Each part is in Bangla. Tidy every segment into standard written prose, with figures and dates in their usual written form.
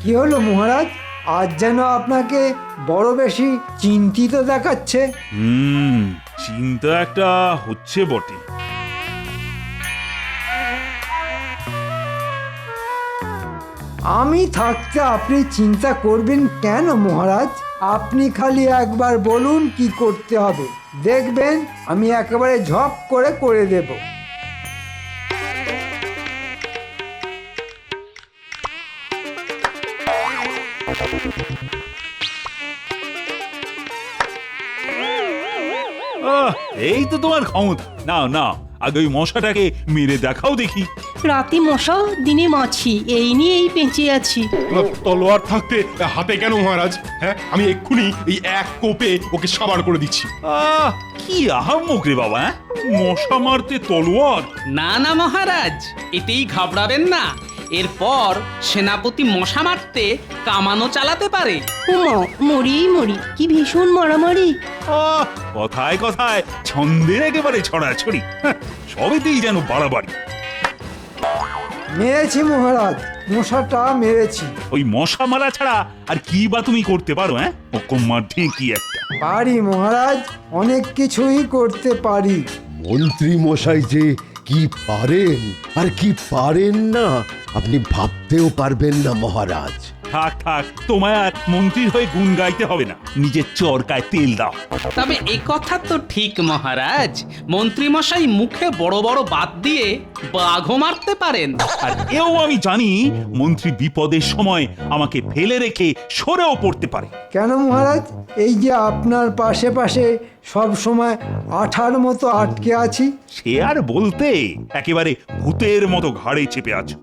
কি হলো মহারাজ, আজ যেন আপনাকে বড় বেশি চিন্তিত দেখাচ্ছে। চিন্তা একটা হচ্ছে বটে। আমি থাকতে আপনি চিন্তা করবেন কেন মহারাজ? আপনি খালি একবার বলুন কি করতে হবে, দেখবেন আমি একেবারে ঝপ করে করে দেব। এই তো তোমার ক্ষমতা। নাও নাও, আগে ওই মশাটাকে মেরে দেখাও দেখি। রাতে মশা দিনে মাছি, এই নিয়েই বেঁচে আছি। তলোয়ার থাকতে হাতে কেন মহারাজ? হ্যাঁ, আমি এক্ষুনি এই এক কোপে ওকে সাবার করে দিচ্ছি। কি আহাম্মক রে বাবা, মশা মারতে তলোয়ার? না না মহারাজ, এতেই ঘাবড়াবেন না। এরপর সেনাপতি মশা মারতে কামানো চালাতে পারে। উমা, মরি মরি, কি ভীষণ মারামারি। কথায় কথায় ছন্দের একেবারে ছড়াছড়ি, সবেতেই যেন বাড়াবাড়ি। মেরেছি মহারাজ, মশাটা মেরেছি। ওই মশা মারা ছাড়া আর কি বা তুমি করতে পারো? ও কুমার ঢেঁকি একটা। পারি মহারাজ, অনেক কিছুই করতে পারি। মন্ত্রী মশাই যে কি পারেন আর কি পারেন না আপনি ভাবতেও পারবেন না মহারাজ। থাক থাক, তোমায় আর মন্ত্রীর হয়ে গুণ গাইতে হবে না, নিজের চরকায় তেল দাও। তবে এ কথা তো ঠিক মহারাজ, মন্ত্রী মশাই মুখে বড় বড় বাত দিয়ে বাঘও মারতে পারেন। আর এও আমি জানি, মন্ত্রী বিপদের সময় আমাকে ফেলে রেখে সরেও পড়তে পারে। কেন মহারাজ? এই যে আপনার পাশে পাশে সব সময় আঠার মতো আটকে আছি। সে আর বলতে, একেবারে ভূতের মতো ঘাড়ে চেপে আছো।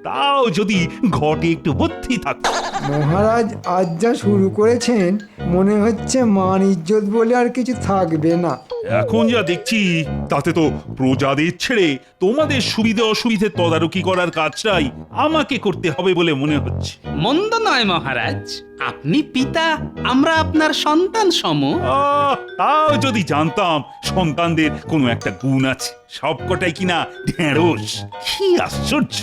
তাও যদি ঘটে একটু বুদ্ধি থাকতো। মহারাজ আজ যা শুরু করেছেন, মনে হচ্ছে মান ইজ্জত বলে আর কিছু থাকবে না। এখন যা দেখছি তাতে তো প্রজাদের ছেড়ে তোমাদের সুবিধে অসুবিধে তদারকি করার কাজটাই আমাকে করতে হবে বলে মনে হচ্ছে। মন্দ নয় মহারাজ, আপনি পিতা, আমরা আপনার সন্তান সম। তাও যদি জানতাম সন্তানদের কোনো একটা গুণ আছে, সবকটাই কিনা ঢেঁড়স। কি আশ্চর্য!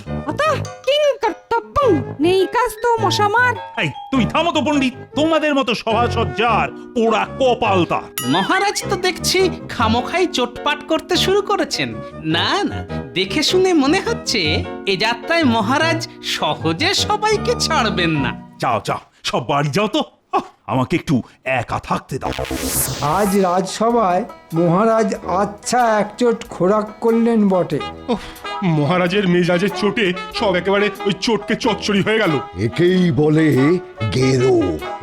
কিং কর্তব্যং নেই কাজ তো মশা মার। এই তুমি থামো তো পণ্ডিত, তোমাদের মতো সভাসজ্জার পোড়া কপাল তার। মহারাজ তো দেখছি খামোখাই চোটপাট করতে শুরু করেছেন। না না, দেখে শুনে মনে হচ্ছে এ যাত্রায় মহারাজ সহজে সবাইকে ছাড়বেন না। যাও যাও, সব বাড়ি যাও তো, আমাকে একটু একা থাকতে দাও। আজ রাজসভায় মহারাজ আচ্ছা একচোট খোরাক করলেন বটে। মহারাজের মেজাজের চোটে সব একেবারে ওই চোটকে চচ্চড়ি হয়ে গেল। একেই বলে গেরো।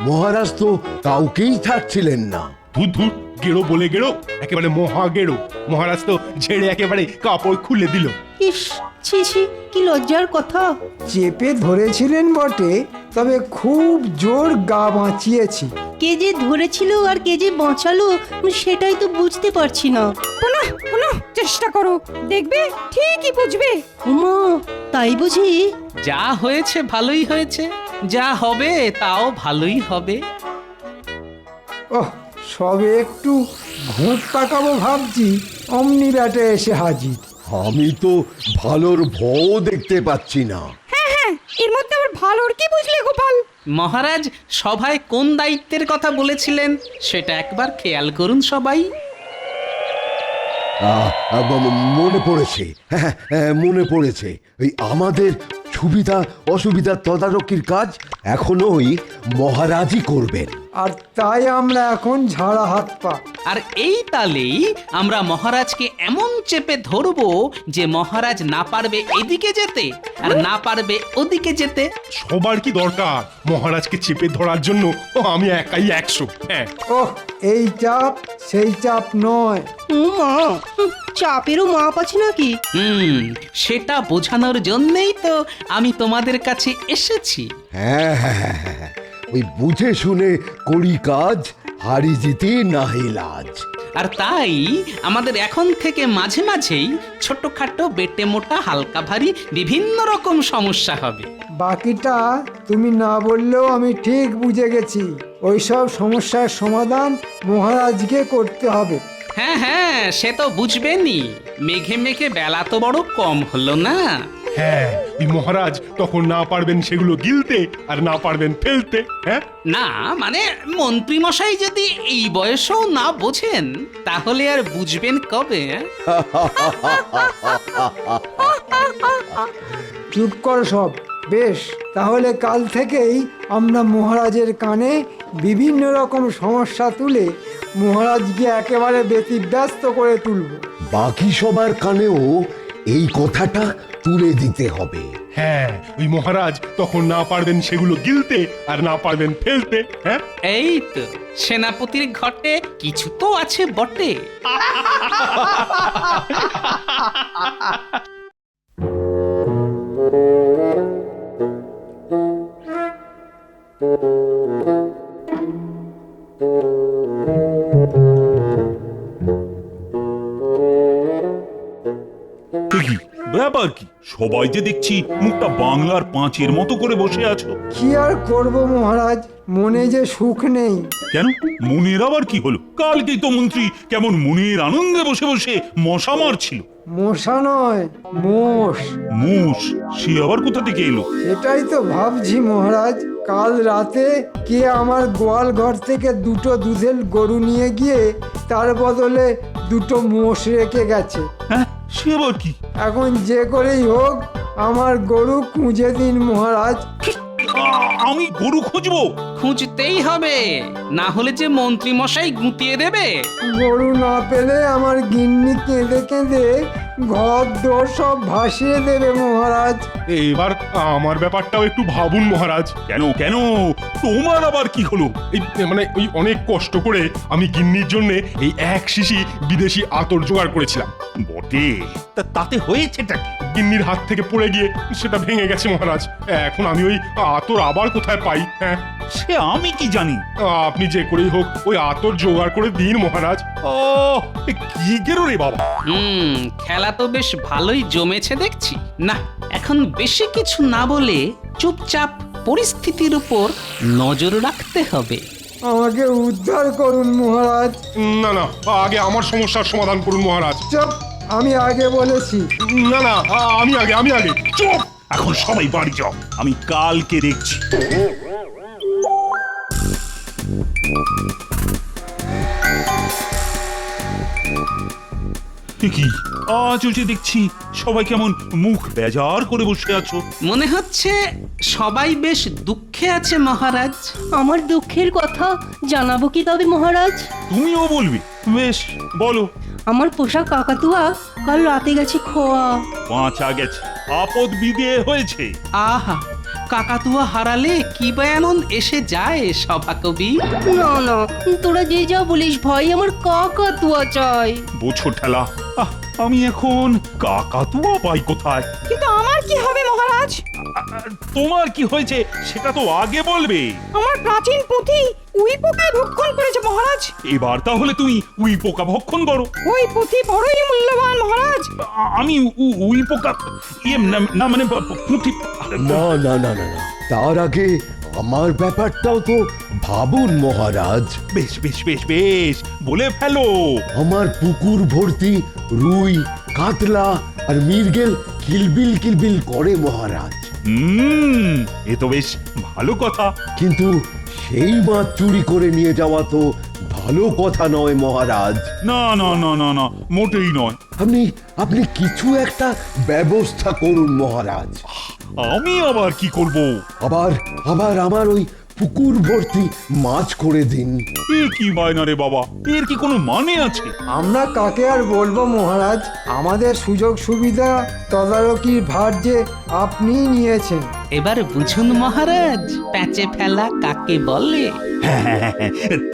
মহারাজ তো কাউকেই থাকছিলেন না। ধুর ধুর, গেরো বলে গেরো, একেবারে মহা গেরো। মহারাজ তো ঝেড়ে একেবারে কাপড় খুলে দিল। ইস, ছি ছি, কি লজ্জার কথা। চেপে ধরেছিলেন বটে, তবে খুব জোর গা বাঁচিয়েছি। কে যে ধরেছিল আর কে যে বাঁচালো, সেটাই তো বুঝতে পারছি না। পুনঃ পুনঃ চেষ্টা করো, দেখবে ঠিকই বুঝবে। উমা, তাই বুঝি? যা হয়েছে ভালোই হয়েছে, যা হবে তাও ভালোই হবে। ওহ, সবে একটু ঘুঁট পাকাবো ভাবছি, অমনি ব্যাটে এসে হাজির। আমি তো ভালোর ভও দেখতে পাচ্ছি না। হ্যাঁ, এর মধ্যে আবার ভালোর কি বুঝলে গোপাল? মহারাজ সভায় কোন দায়িত্বের কথা বলেছিলেন সেটা একবার খেয়াল করুন সবাই। মনে পড়েছে, হ্যাঁ মনে পড়েছে। ওই আমাদের সুবিধা অসুবিধা তদারকির কাজ এখনো ওই মহারাজই করবেন। আর তাই আমরা এখন ঝাড়া হাত পা। আর এই তালেই আমরা মহারাজকে এমন চেপে ধরবো যে মহারাজ না পারবে এদিকে যেতে আর না পারবে ওদিকে যেতে। সবার কি দরকার মহারাজকে চেপে ধরার জন্য? আমি একাই 100। হ্যাঁ, ওহ, এই চাপ সেই চাপ নয়। উমা, চাপেরও মাপ আছে নাকি? সেটা বোঝানোর জন্যই তো আমি তোমাদের কাছে এসেছি। হ্যাঁ, ওই বুঝে শুনে করি কাজ, হারি জিতি নাহি লাজ। আর তাই আমাদের এখন থেকে মাঝে মাঝেই ছোটখাটো বেটে মোটা হালকা ভারী বিভিন্ন রকম সমস্যা হবে। বাকিটা তুমি না বললেও আমি ঠিক বুঝে গেছি। ওইসব সমস্যার সমাধান মহারাজকে করতে হবে। হ্যাঁ, সে তো বুঝবেনই। মেঘে মেঘে বেলা তো বড় কম হলো না। হ্যাঁ, ওই মহারাজ তখন না পারবেন সেগুলো গিলতে আর না পারবেন ফেলতে। হ্যাঁ, না মানে মন্ত্রী মশাই যদি এই বয়সেও না বোঝেন তাহলে আর বুঝবেন কবে? চুপ কর সব। বেশ, তাহলে কাল থেকেই আমরা মহারাজের কানে বিভিন্ন রকম সমস্যা তুলে মহারাজকে একেবারে ব্যতিব্যস্ত করে তুলব। বাকি সবার কানেও এই কথাটা তুলে দিতে হবে। হ্যাঁ, ওই মহারাজ তখন না পারবেন সেগুলো গিলতে আর না পারবেন ফেলতে। হ্যাঁ, এই তো সেনাপতির ঘটে কিছু তো আছে বটে। কি ব্যাপার কি? সবাই যে দেখছি মুখটা বাংলার পাঁচের মতো করে বসে আছো। কি আর করব মহারাজ, মনে যে সুখ নেই। কেন, মনের আবার কি হলো? কালকেই তো মন্ত্রী কেমন মনের আনন্দে বসে বসে মশা মারছিল। মশা নয়, মোষ। মুষ? সে আবার কোথা থেকে এলো? সেটাই তো ভাবছি মহারাজ। কাল রাতে কে আমার গোয়াল ঘর থেকে দুটো দুধের গরু নিয়ে গিয়ে তার বদলে দুটো মোষ রেখে গেছে। হ্যাঁ, সে আবার কি? এখন যে করেই হোক আমার গরু খুঁজে দিন মহারাজ। আমি গরু খুঁজবো? খুঁজতেই হবে, না হলে যে মন্ত্রী মশাই গুঁতিয়ে দেবে। গরু না পেলে আমার গিন্নি কেঁদে কেঁদে ঘর দোর সব ভাসিয়ে দেবে মহারাজ। এবার আমার ব্যাপারটাও একটু ভাবুন মহারাজ। কেন কেন, তোমার আবার কি হলো? এই মানে ওই অনেক কষ্ট করে আমি গিন্নির জন্য এই এক শিশি বিদেশি আতর জোগাড় করেছিলাম। বটে, তাতে হয়েছেটা কি? গিন্নির হাত থেকে পড়ে গিয়ে সেটা ভেঙে গেছে মহারাজ। এখন আমি ওই আতর আবার কোথায় পাই? হ্যাঁ, সে আমি কি জানি। আপনি যে করেই হোক ওই আতর জোগাড় করে দিন মহারাজ। ও, কি গেরো রে বাবা। খেলা তো বেশ ভালোই জমেছে দেখছি। না, এখন বেশি কিছু না বলে চুপচাপ পরিস্থিতির উপর নজর রাখতে হবে। আমাকে উদ্ধার করুন মহারাজ। না না, আগে আমার সমস্যার সমাধান করুন মহারাজ। চুপ, আমি আগে বলেছি। না না, আমি আগে। চুপ! এখন সবাই বাড়ি যাও, আমি কালকে দেখছি। কি আজ যে দেখছি সবাই কেমন মুখ বেজার করে বসে আছো? মনে হচ্ছে সবাই বেশ দুঃখে আছে মহারাজ। আমার দুঃখের কথা জানাবো কি তবে মহারাজ? তুমিও বলবে? বেশ, বলো। আমার পোষা কাকাতুয়া কাল রাতে গেছে খোয়া। বাঁচা গেছে, আপদ বিদে হয়েছে। আহা, কাকাতুয়া হারালে কি বা এমন এসে যায় সভাকবি? না না, তোরা যে যা বলিস ভাই, আমার কাকাতুয়া চাই। বোঝো ঠেলা, আমি এখন কাকাতুয়া পাই কোথায়? কিন্তু আমার কি হবে মহারাজ? তোমার কি হয়েছে সেটা তো আগে বলবে। আমার প্রাচীন পুঁথি উই পোকায় ভক্ষণ করেছে মহারাজ। এবার তাহলে তুমি উই পোকা ভক্ষণ করো। ওই পুঁথি বড়ই মূল্যবান মহারাজ। আমি উই পোকা না মানে পুঁথি। না না না না না, তার আগে আমার ব্যাপারটাও তো ভাবুন মহারাজ। বেশ বেশ বেশ বেশ, বলে ফেলো। আমার পুকুর ভর্তি রুই, কাতলা আর মৃগেল কিলবিল কিলবিল করে মহারাজ। এ তো বেশ ভালো কথা। কিন্তু সেই মাছ চুরি করে নিয়ে যাওয়া তো ভালো কথা নয় মহারাজ। না না না না না, মোটেই নয়। আপনি কিছু একটা ব্যবস্থা করুন মহারাজ। আমি আবার কি করব? আবার আমার ওই পুকুর ভর্তি মাছ করে দিন। এ কি বায়না রে বাবা, এর কি কোনো মানে আছে? আমরা কাকে আর বলবো মহারাজ, আমাদের সুযোগ সুবিধা তদারকির ভার যে আপনিই নিয়েছেন। এবার বুঝুন মহারাজ, প্যাচে ফেলা কাকে বলে।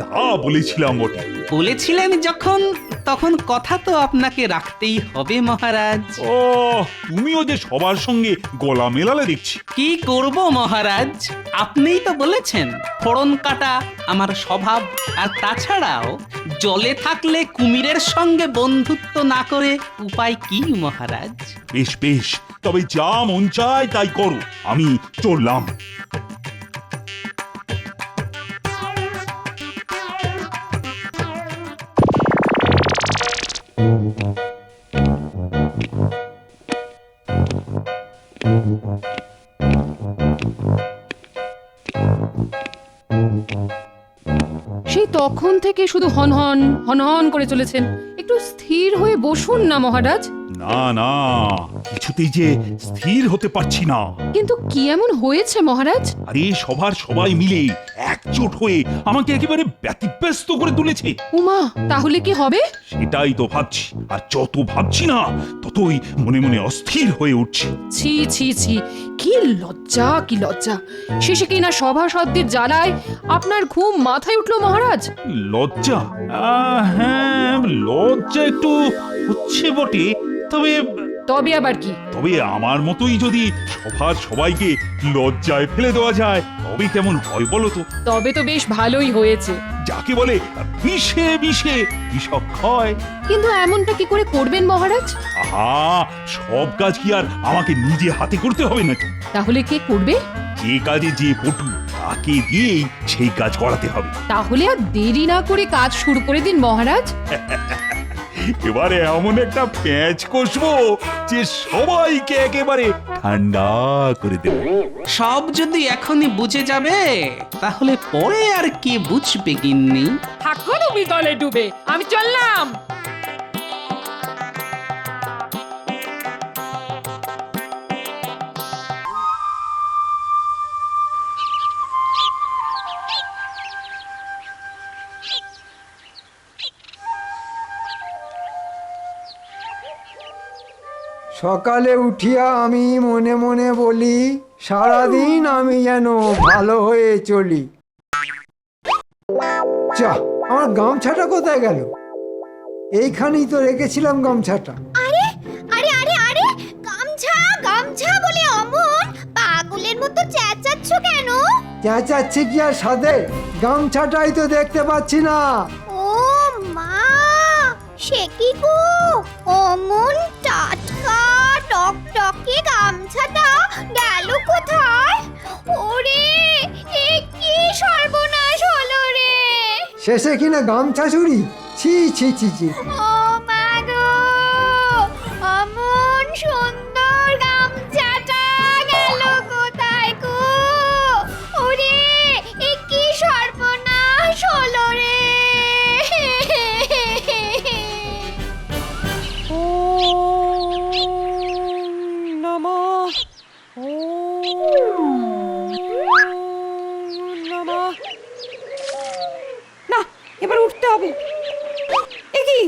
তা বলেছিলাম বটে। বলেছিলেন যখন, তখন কথা তো আপনাকে রাখতেই হবে মহারাজ। ও, তুমিও যে সবার সঙ্গে গলা মেলালে দেখছি। কি করব মহারাজ, আপনিই তো বলেছেন ফোড়ন কাটা আমার স্বভাব। আর তাছাড়াও জলে থাকলে কুমিরের সঙ্গে বন্ধুত্ব না করে উপায় কি মহারাজ? বেশ বেশ, তবে যা মন চায় তাই করো, আমি চললাম। সেই তখন থেকে শুধু হনহন হনহন করে চলেছেন। একটু স্থির হয়ে বসুন না মহারাজ। না না, কিছুতেই যে স্থির হতে পারছি না। কিন্তু কি এমন হয়েছে মহারাজ? আরে সবার সবাই মিলে একজোট হয়ে আমাকে একেবারে ব্যতিব্যস্ত করে তুলেছে। উমা, তাহলে কি হবে? সেটাই তো ভাবছি, আর যত ভাবছি না ততই মনে মনে অস্থির হয়ে উঠছে। ছি ছি ছি, কি লজ্জা কি লজ্জা! শেষে কিনা সভাসদদের জ্বালায় আপনার ঘুম মাথায় উঠলো মহারাজ। লজ্জা? হ্যাঁ, লজ্জা একটু হচ্ছে বটে, তবে তবে আবার কি? তবে আমার মতোই যদি সবার সবাইকে লজ্জায় ফেলে দেওয়া যায় তবে কেমন হয় বলো তো? তবে তো বেশ ভালোই হয়েছে। যাকে বলে বিষে বিষে বিষক্ষয়। কিন্তু এমনটা কি করে করবেন মহারাজ? আহা, সব কাজ কি আর আমাকে নিজে হাতে করতে হবে নাকি? তাহলে কে করবে? যে কাজে যে পটু তাকে দিয়েই সেই কাজ করাতে হবে। তাহলে আর দেরি না করে কাজ শুরু করে দিন মহারাজ। এবারে এমন একটা প্যাঁচ কষবো যে সবাইকে একেবারে ঠান্ডা করে দেবে। সব যদি এখনই বুঝে যাবে তাহলে পরে আর কি বুঝবে গিন্নি? থাকো তুমি তলে ডুবে, আমি চললাম। সকালে উঠিয়া আমি মনে মনে বলি, সারাদিন আমি যেন ভালো হয়ে চলি। যা, আমার গামছাটা কোথায় গেল? এইখানেই তো রেখেছিলাম গামছাটা। আরে আরে আরে আরে, গামছা গামছা বলে অমন পাগলের মতো চেঁচাচ্ছ কেন? চেঁচাচ্ছে কি আর সাধে? গামছাটাই তো দেখতে পাচ্ছি না। ও মা, সে কি গো, অমন টাটকা টকটকে গামছাটা গেল কোথায়? ওরে, এ কি সর্বনাশ হলো রে! শেষে কিনা গামছা চুরি! ছি ছি ছি ছি! ও মা গো, অমন সুন্দর গামছাটা গেল কোথায় গো? ওরে, এ কি সর্বনাশ হলো রে! না, এবার উঠতে হবে। এ কি,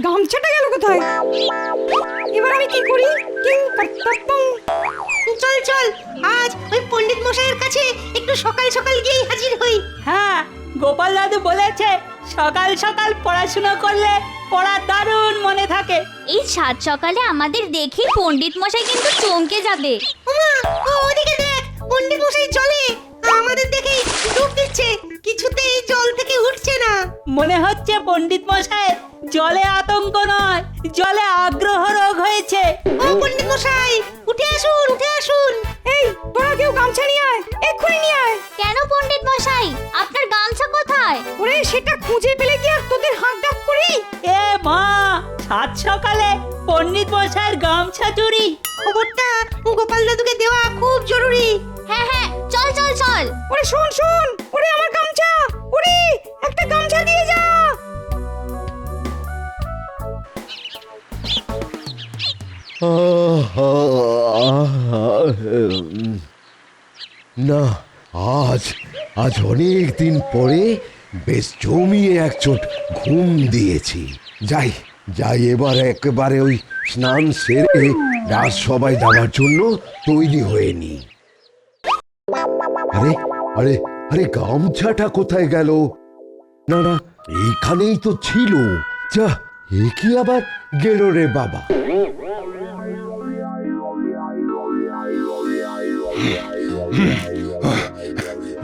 গামছাটা গেল কোথায়? এবার আমি কি করি? কিং কর্তব্যং। চল চল, আজ ওই পণ্ডিত মশাইয়ের কাছে একটু সকাল সকাল গিয়েই হাজির হই। হ্যাঁ, গোপাল দাদু বলেছে সকাল সকাল পড়াশোনা করলে পড়া দারুণ মনে থাকে। এই সাত সকালে আমাদের দেখে পণ্ডিত মশাই কিন্তু চমকে যাবে। ওমা, ওদিকে দেখ, পণ্ডিত মশাই জলে আমাদের দেখেই ডুব দিচ্ছে, কিছুতেই জল থেকে উঠছে না। মনে হচ্ছে পণ্ডিত মশাই জলে আতঙ্ক নয়, জলে আগ্রহ রোগ হয়েছে। ও পণ্ডিত মশাই, উঠে আসুন উঠে আসুন। এই, তোরা কেউ গামছা নিয়ে আয়, এক্ষুনি নিয়ে আয়। কেন পণ্ডিত মশাই, আপনার গামছা কোথায়? ওরে, সেটা খুঁজে পেলে কি আর তোদের হাঁক ডাক করি? এ মা, সাত সকালে পণ্ডিত মশাইয়ের গামছা চুরি। খবরটা গোপাল দাদুকে দেওয়া খুব জরুরি। হ্যাঁ হ্যাঁ, চল চল চল। ওরে শোন শোন, ওরে আমার গামছা, ওরে একটা গামছা দিয়ে যা। না, আজ আজ অনেক দিন পরে বেশ জমিয়ে একচোট ঘুম দিয়েছি। যাই যাই, এবার একেবারে ওই স্নান সেরে রাজসভায় যাওয়ার জন্য তৈরি হয়ে নি। আরে আরে আরে, গামছাটা কোথায় গেল? না না, এইখানেই তো ছিল। যা, এ কি আবার গেল রে বাবা?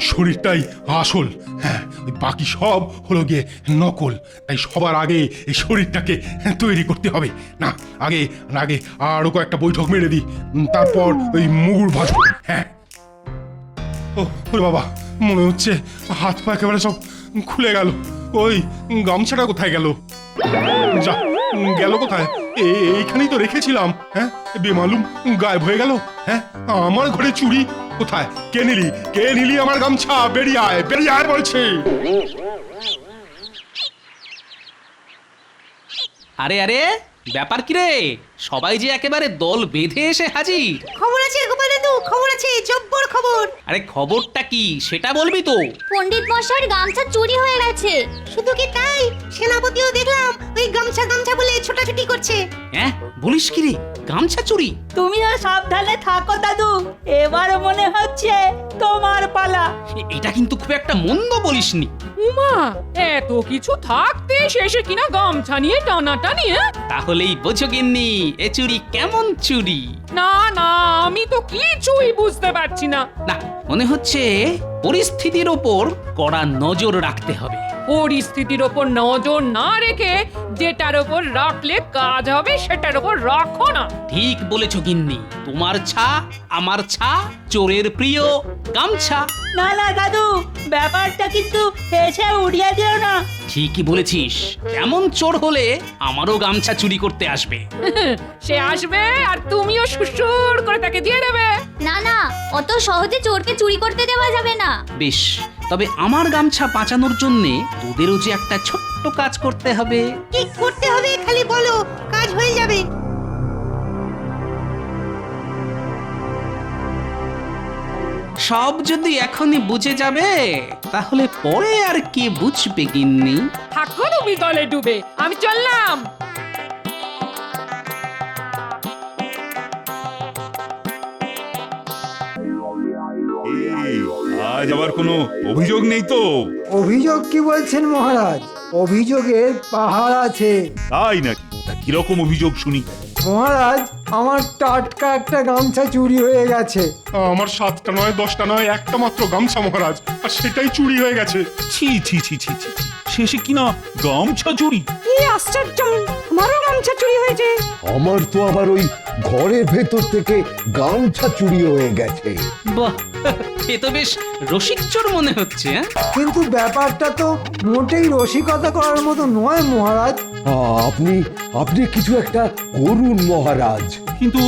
শরীরটাই আসল, হ্যাঁ, ওই বাকি সব হলো গিয়ে নকল। তাই সবার আগে এই শরীরটাকে তৈরি করতে হবে। না, আগে আগে আরো কয়েকটা বৈঠক মেরে দিই, তারপর ওই মুগুর ভাজবো। হ্যাঁ, ও ওরে বাবা, মনে হচ্ছে হাত পা একেবারে সব খুলে গেল। ওই গামছাটা কোথায় গেল? যা, গেল কোথায়? এইখানেই তো রেখেছিলাম। হ্যাঁ, বেমালুম গায়েব হয়ে গেল। হ্যাঁ, আমার ঘরে চুরি কোথায়? কে নিলি আমার গামছা? বেরিয়ে আয় বলছি। আরে আরে ব্যাপার কি রে, সবাই যে একেবারে দল বেঁধে এসে হাজির। খবর আছে গোপাল দাদু, খবর আছে, জব্বর খবর। আরে খবরটা কি সেটা বলবি তো? পণ্ডিত মশাইয়ের গামছা চুরি হয়ে গেছে। শুধু কি তাই, সেনাপতিও দেখলাম ওই গামছা গামছা বলে ছোটাছুটি করছে। হ্যাঁ, বলিস কি রে, গামছা চুরি? তুমিও সাবধানে থাকো দাদু, এবার মনে হচ্ছে তোমার পালা। এটা কিন্তু খুব একটা মন্দ বলিসনি। উমা, এত কিছু থাকতে শেষে কিনা গামছা নিয়ে টানাটানি, হ্যাঁ? তাহলেই বোঝো গিন্নি এ চুরি কেমন চুরি। না না, আমি তো কিছুই বুঝতে পারছি না। না, মনে হচ্ছে পরিস্থিতির ওপর কড়া নজর রাখতে হবে। পরিস্থিতির ওপর নজর না রেখে যেটার ওপর রাখলে কাজ হবে সেটার ওপর রাখো না। ঠিক বলেছ গিন্নি, তোমার ছা আমার ছা, চোরের প্রিয় গামছা। না না দাদু, ব্যাপারটা কিন্তু এসে উড়িয়ে দিও না। ঠিকই বলেছিস, এমন চোর হলে আমারও গামছা চুরি করতে আসবে। সে আসবে আর তুমিও সুসুর করে তাকে দিয়ে দেবে। না না, অত সহজে চোরকে চুরি করতে দেওয়া যাবে না। বেশ, তবে আমার গামছা বাঁচানোর জন্য তোদেরও যে একটা ছোট্ট কাজ করতে হবে। কি করতে হবে খালি বলো, কাজ হয়ে যাবে। সব যদি এখনই বুঝে যাবে তাহলে পরে আর কি বুঝবে গিন্নি? থাকো তুমি দলে ডুবে, আমি চললাম। এই, আজ আবার কোনো অভিযোগ নেই তো? অভিযোগ কি বলছেন মহারাজ? অভিযোগের পাহাড় আছে। তাই নাকি? তা কিরকম অভিযোগ শুনি? মহারাজ, আমার টাটকা একটা গামছা চুরি হয়ে গেছে। আমার 7টা নয় 10টা নয়, একটা মাত্র গামছা মহারাজ, আর সেটাই চুরি হয়ে গেছে। ছি ছি ছি ছি ছি, শেষে কিনা গামছা চুরি? কি আশ্চর্য, আমারও গামছা চুরি হয়েছে। আমার তো আবার ওই ঘরের ভেতর থেকে গামছা চুরি হয়ে গেছে। বাহ, এ তো বেশ রসিক চোর মনে হচ্ছে। হ্যাঁ? কিন্তু ব্যাপারটা তো মোটেই রসিকতা করার মতো নয় মহারাজ। আপনি কিছু একটা করুন মহারাজ। কিন্তু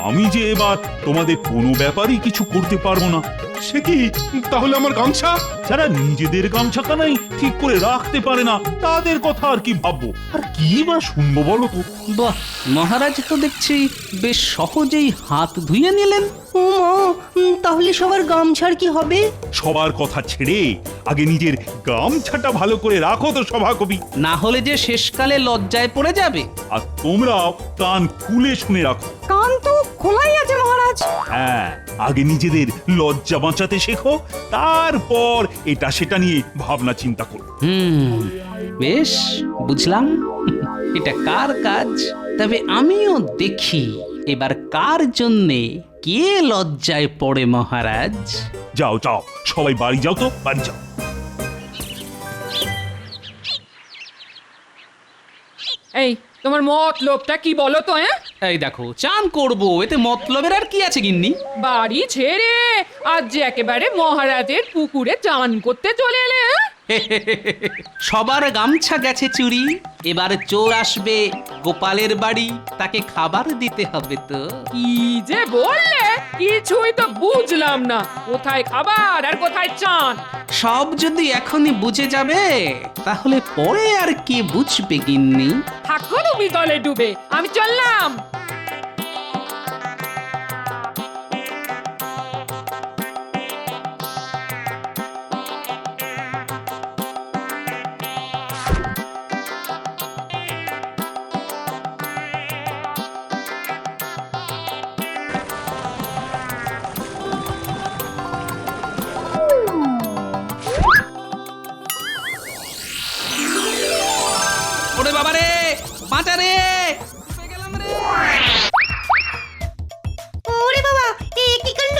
আমি যে এবার তোমাদের কোনো ব্যাপারই কিছু করতে পারবো না। সে কি, তাহলে আমার গামছা? যারা নিজেদের গামছাখানাই ঠিক করে রাখতে পারে না তাদের কথা আর কি ভাববো, আর কি বা শুনবো বলো তো? বাহ, মহারাজ তো দেখছি বেশ সহজেই হাত ধুয়ে নিলেন। তাহলে সবার গামছার কি হবে? সবার কথা ছেড়ে আগে নিজের গামছাটা ভালো করে রাখো তো সভাকবি। না হলে যে শেষকালে লজ্জায় পড়ে যাবে। আর তোমরাও কান খুলে শুনে রাখো। কান তো খোলাই আছে মহারাজ। হ্যাঁ, আগে নিজেদের লজ্জা বাঁচাতে শেখো, তারপর এটা সেটা নিয়ে ভাবনা চিন্তা করো। বেশ, বুঝলাম এটা কার কাজ। তবে আমিও দেখি এবার কার জন্যে কে লজ্জায় পড়ে মহারাজ। যাও যাও, সবাই বাড়ি যাও তো, বাড়ি যাও। এই, তোমার মতলবটা কি বলো তো? এই দেখো, চান করবো, এতে মতলবের আর কি আছে গিন্নি? বাড়ি ছেড়ে আজ যে একেবারে মহারাজের পুকুরে চান করতে চলে এলে। সবার গামছা গেছে চুরি, এবার চোর আসবে গোপালের বাড়ি, তাকে খাবার দিতে হবে তো। কি যে বললে, কিছুই তো বুঝলাম না। কোথায় খাবার আর কোথায় চান? সব যদি এখনই বুঝে যাবে তাহলে পরে আর কি বুঝবে গিন্নি? থাকো তুমি দলে ডুবে, আমি চললাম। ওরে বাবা রে, বাঁচা রে, ডুবে গেলাম রে। ওরে বাবা, এ কি কাণ্ড!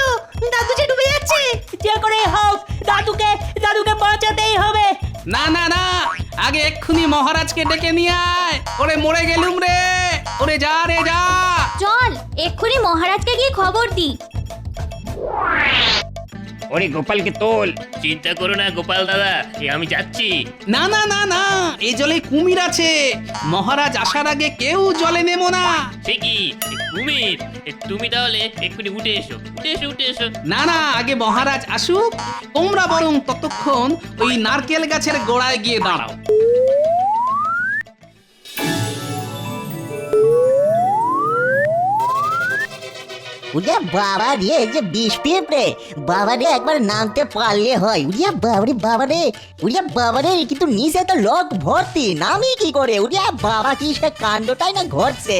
দাদু যে ডুবে যাচ্ছে। যে করে হোক দাদুকে বাঁচাতেই হবে। না না না, আগে এক্ষুনি মহারাজকে ডেকে নিয়ে আয়। ওরে মরে গেলুম রে, ওরে যা রে যা। চল এক্ষুনি মহারাজকে গিয়ে খবর দি। ওরে গোপালকে তোল। চিন্তা করো না গোপাল দাদা, আমি যাচ্ছি। না না না না, এই জলে কুমির আছে। মহারাজ আসার আগে কেউ জলে নেমো না। সে কি কুমির? তুমি তাহলে এক্ষুনি উঠে এসো, উঠে এসো। না না, আগে মহারাজ আসুক। তোমরা বরং ততক্ষণ ওই নারকেল গাছের গোড়ায় গিয়ে দাঁড়াও। উড়িয়া বাবা রে, যে বিষ পিঁপড়ে, বাবা রে একবার নামতে পারলে হয়। উড়িয়া বাবারে বাবারে, উড়িয়া বাবারে, কিন্তু নিচে তো লোক ভর্তি, নামি কি করে? উড়িয়া বাবা, কি সে কাণ্ডটাই না ঘটছে।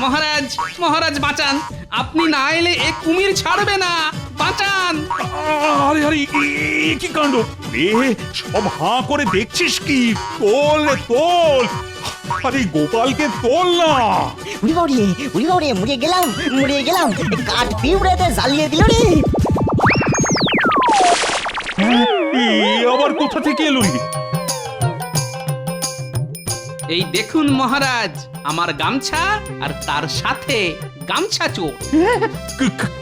মহারাজ, মহারাজ বাঁচান, আপনি না এলে এ কুমির ছাড়বে না, বাঁচান। আরে আরে কি কাণ্ড রে, সব হাঁ করে দেখছিস কি? তোল তোল, আরে গোপালকে তোল না। উড়ি বাবরে, উড়ি বাবরে, মুড়ে গেলাম, মুড়ে গেলাম। কাঠ পিঁপড়েতে জ্বালিয়ে দিল রে। আবার কোথা থেকে এলো রে? এই দেখুন মহারাজ, আমার গামছা আর তার সাথে গামছা চোর।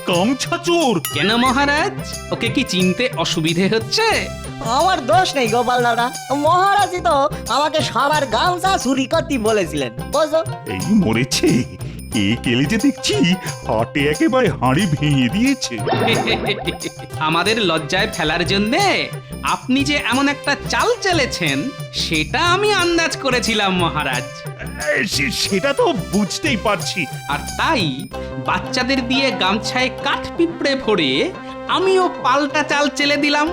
গামছা চোর? কেন মহারাজ, ওকে কি চিনতে অসুবিধে হচ্ছে? আমার দোষ নেই গোপাল দাদা, মহারাজই তো আমাকে সবার গামছা চুরি করতে বলেছিলেন, বুঝো। এই মরেছে, এ কেলে যে দেখছি হাটে একেবারে হাঁড়ি ভেঙে দিয়েছে। আমাদের লজ্জায় ফেলার জন্যে আপনি যে এমন একটা চাল চেলেছেন সেটা আমি আন্দাজ করেছিলাম মহারাজ। সেটা তো বুঝতেই পারছি। আর তাই বাচ্চাদের দিয়ে গামছায় কাঠ পিঁপড়ে ভরে আমিও পাল্টা চাল চেলে দিলাম।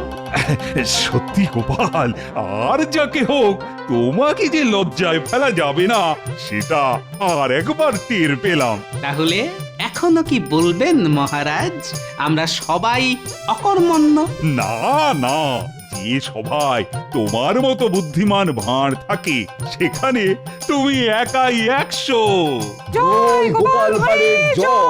সত্যি গোপাল, আর যাকে হোক তোমাকে যে লজ্জায় ফেলা যাবে না সেটা আর একবার টের পেলাম। তাহলে এখনো কি বলবেন মহারাজ, আমরা সবাই অকর্মণ্য? না না, যে সবাই তোমার মতো বুদ্ধিমান ভাঁড় থাকে সেখানে তুমি একাই 100। জয় গোপাল ভাঁড়ের জয়।